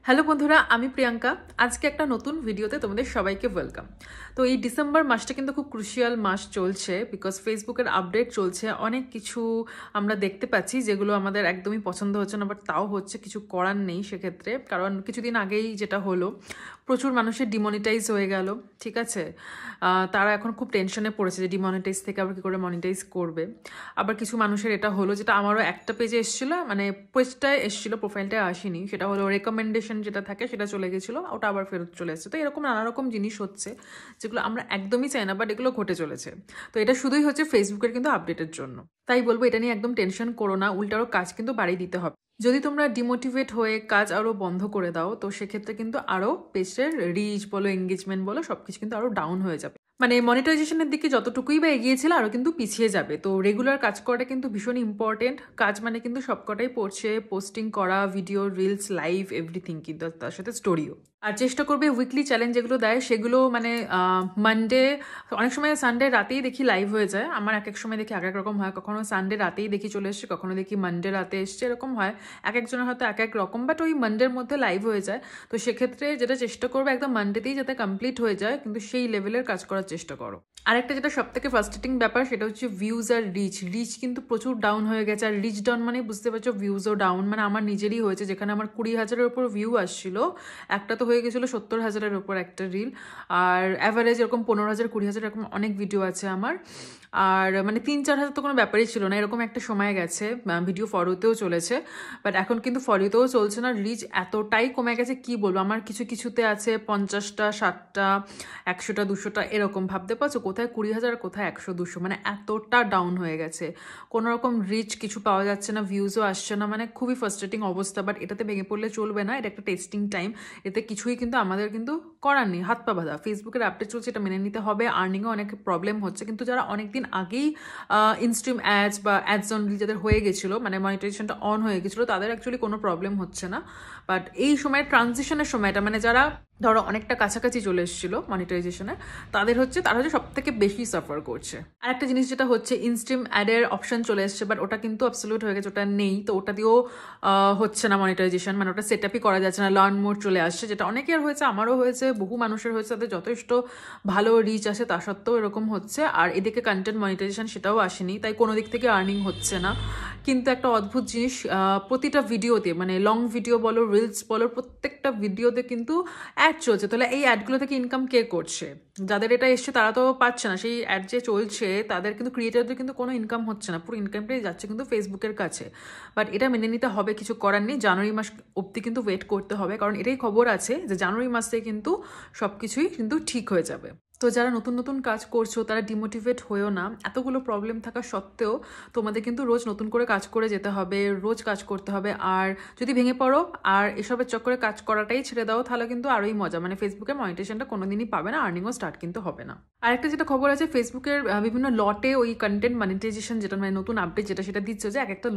Hello বন্ধুরা, আমি প্রিয়াঙ্কা। আজকে একটা নতুন ভিডিওতে তোমাদের সবাইকে ওয়েলকাম। তো এই ডিসেম্বর মাসটা কিন্তু খুব ক্রুশিয়াল মাস চলছে, বিকজ ফেসবুকের আপডেট চলছে, অনেক কিছু আমরা দেখতে পাচ্ছি যেগুলো আমাদের একদমই পছন্দ হচ্ছে না, বাট তাও হচ্ছে, কিছু করার নেই সেক্ষেত্রে। কারণ কিছুদিন আগেই যেটা হলো, প্রচুর মানুষের ডিমনিটাইজ হয়ে গেল, ঠিক আছে। তারা এখন খুব টেনশনে পড়েছে যে ডিমনিটাইজ থেকে আবার কী করে মনিটাইজ করবে। আবার কিছু মানুষের এটা হলো, যেটা আমারও একটা পেজে এসেছিলো, মানে পেজটায় এসেছিলো, প্রোফাইলটায় আসেনি, সেটা হলো রেকমেন্ডেশন যেটা থাকে সেটা চলে গেছিলো, ওটা আবার ফেরত চলে এসেছে। তো এরকম নানা রকম জিনিস হচ্ছে যেগুলো আমরা একদমই চাই না, বাট এগুলো ঘটে চলেছে। তো এটা শুধুই হচ্ছে ফেসবুকের কিন্তু আপডেটের জন্য। তাই বলবো, এটা নিয়ে একদম টেনশন করো না, উল্টারও কাজ কিন্তু বাড়িয়ে দিতে হবে। যদি তোমরা ডিমোটিভেট হয়ে কাজ আরও বন্ধ করে দাও, তো সেক্ষেত্রে কিন্তু আরও পেজের রিচ বলো, এঙ্গেজমেন্ট বলো, সবকিছু কিন্তু আরও ডাউন হয়ে যাবে। মানে মনিটাইজেশনের দিকে যতটুকুই বা এগিয়েছিল, আরও কিন্তু পিছিয়ে যাবে। তো রেগুলার কাজ করাটা কিন্তু ভীষণ ইম্পর্টেন্ট। কাজ মানে কিন্তু সবকটাই পড়ছে, পোস্টিং করা, ভিডিও, রিলস, লাইভ, এভরিথিং, কিন্তু তার সাথে স্টোরিও। আর চেষ্টা করবে উইকলি চ্যালেঞ্জ যেগুলো দেয় সেগুলো, মানে মানডে, অনেক সময় সানডে রাতেই দেখি লাইভ হয়ে যায়। আমার এক এক সময় দেখি এক এক রকম হয়, কখনো সানডে রাতেই দেখি চলে এসছে, কখনো দেখি মানডে রাতে এসছে, এরকম হয়। এক একজনের হয়তো এক এক রকম, বাট ওই মানডের মধ্যে লাইভ হয়ে যায়। তো সেক্ষেত্রে যেটা চেষ্টা করবে, একদম মানডেতেই যাতে কমপ্লিট হয়ে যায়, কিন্তু সেই লেভেলের কাজ করার চেষ্টা করো। আরেকটা যেটা সব থেকে ফার্স্ট্রেটিং ব্যাপার, সেটা হচ্ছে ভিউজ আর রিচ কিন্তু প্রচুর ডাউন হয়ে গেছে। আর রিচ ডাউন মানে বুঝতে পারছো, ভিউজও ডাউন। মানে আমার নিজেরই হয়েছে, যেখানে আমার 20,000-এর ওপর ভিউ আসছিল, একটা তো হয়ে গেছিলো 70,000-এর ওপর একটা রিল। আর অ্যাভারেজ এরকম 15,000, 20,000 এরকম অনেক ভিডিও আছে আমার। আর মানে 3-4 হাজার তো কোনো ব্যাপারই ছিল না, এরকম একটা সময় গেছে। ভিডিও ফলোতেও চলেছে, বাট এখন কিন্তু ফলোতেও চলছে না। রিচ এতটাই কমে গেছে, কি বলবো। আমার কিছুতে আছে 50টা, 60টা, 100টা, 200টা, এরকম। ভাবতে পারছো, কোথায় 20,000, কোথায় 100, 200, মানে এতটা ডাউন হয়ে গেছে। কোনো রকম রিচ কিছু পাওয়া যাচ্ছে না, ভিউজও আসছে না, মানে খুবই ফার্স্ট্রেটিং অবস্থা। বাট এটাতে ভেঙে পড়লে চলবে না, এটা একটা টেস্টিং টাইম। এতে কিছুই কিন্তু আমাদের কিন্তু করার নেই, হাত পা বাঁধা। ফেসবুকের আপডেট চলছে, এটা মেনে নিতে হবে। আর্নিংও অনেক প্রবলেম হচ্ছে, কিন্তু যারা অনেকদিন আগেই ইনস্ট্রিম অ্যাডস বা অ্যাডস অন রিল যাদের হয়ে গেছিলো, মানে মনিটাইজেশনটা অন হয়ে গেছিলো, তাদের অ্যাকচুয়ালি কোনো প্রবলেম হচ্ছে না। বাট এই সময়, ট্রানজিশনের সময়টা, মানে যারা ধরো অনেকটা কাছাকাছি চলে এসেছিলো মনিটাইজেশনে, তারা হচ্ছে সব থেকে বেশি সাফার করছে। আর একটা জিনিস যেটা হচ্ছে, ইনস্ট্রিম অ্যাডের অপশন চলে এসছে, বাট ওটা কিন্তু অ্যাবসলিউট হয়ে গেছে, ওটা নেই। তো ওটা দিয়েও হচ্ছে না মনিটাইজেশন, মানে ওটা সেট আপই করা যাচ্ছে না। লার্ন মোড চলে আসছে, যেটা অনেকের হয়েছে, আমারও হয়েছে, বহু মানুষের হয়েছে, তাদের যথেষ্ট ভালো রিচ আসে, তা সত্ত্বেও এরকম হচ্ছে। আর এদিকে কন্টেন্ট মনিটাইজেশন সেটাও আসেনি, তাই কোনো দিক থেকে আর্নিং হচ্ছে না। কিন্তু একটা অদ্ভুত জিনিস, প্রতিটা ভিডিওতে, মানে লং ভিডিও বলো, রিলস বলো, প্রত্যেকটা ভিডিওতে কিন্তু অ্যাড চলছে। তাহলে এই অ্যাডগুলো থেকে ইনকাম কে করছে? যাদের এটা এসছে তারা তো পাচ্ছে না, সেই অ্যাড যে চলছে তাদের কিন্তু, ক্রিয়েটারদের কিন্তু কোনো ইনকাম হচ্ছে না, পুরো ইনকামটাই যাচ্ছে কিন্তু ফেসবুকের কাছে। বাট এটা মেনে নিতে হবে, কিছু করার নেই। জানুয়ারি মাস অবধি কিন্তু ওয়েট করতে হবে, কারণ এটাই খবর আছে যে জানুয়ারি মাসে কিন্তু সব কিছুই কিন্তু ঠিক হয়ে যাবে। তো যারা নতুন নতুন কাজ করছো, তারা ডিমোটিভেট হয়েও না। এতগুলো প্রবলেম থাকা সত্ত্বেও তোমাদের কিন্তু রোজ নতুন করে কাজ করে যেতে হবে, রোজ কাজ করতে হবে। আর যদি ভেঙে পড়ো আর এসবের চক্করে কাজ করাটাই ছেড়ে দাও, তাহলে কিন্তু আরোই মজা, মানে ফেসবুকের মনিটাইজেশনটা কোনোদিনই পাবে না, আর্নিংও স্টার্ট কিন্তু হবে না। আরেকটা যেটা খবর আছে, ফেসবুকের বিভিন্ন লটে ওই কন্টেন্ট মনিটাইজেশন, যেটা মানে নতুন আপডেট যেটা, সেটা দিচ্ছে যে একটা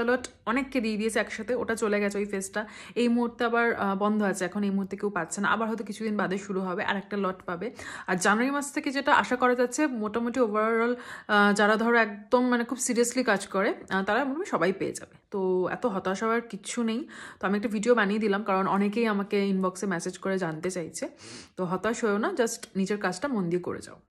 লট অনেককে দিয়ে দিয়েছে একসাথে, ওটা চলে গেছে ওই ফেসটা। এই মুহূর্তে আবার বন্ধ আছে, এখন এই মুহূর্তে কেউ পাচ্ছে না, আবার হয়তো কিছুদিন বাদে শুরু হবে, আর একটা লট পাবে। আর জানুয়ারি মাস থেকে যেটা আশা করা যাচ্ছে, মোটামুটি ওভারঅল যারা ধরো একদম মানে খুব সিরিয়াসলি কাজ করে, তারা মোটামুটি সবাই পেয়ে যাবে। তো এত হতাশ হওয়ার কিচ্ছু নেই। তো আমি একটা ভিডিও বানিয়ে দিলাম, কারণ অনেকেই আমাকে ইনবক্সে মেসেজ করে জানতে চাইছে। তো হতাশ হয়েও না, জাস্ট নিজের কাজটা মন দিয়ে করে যাও।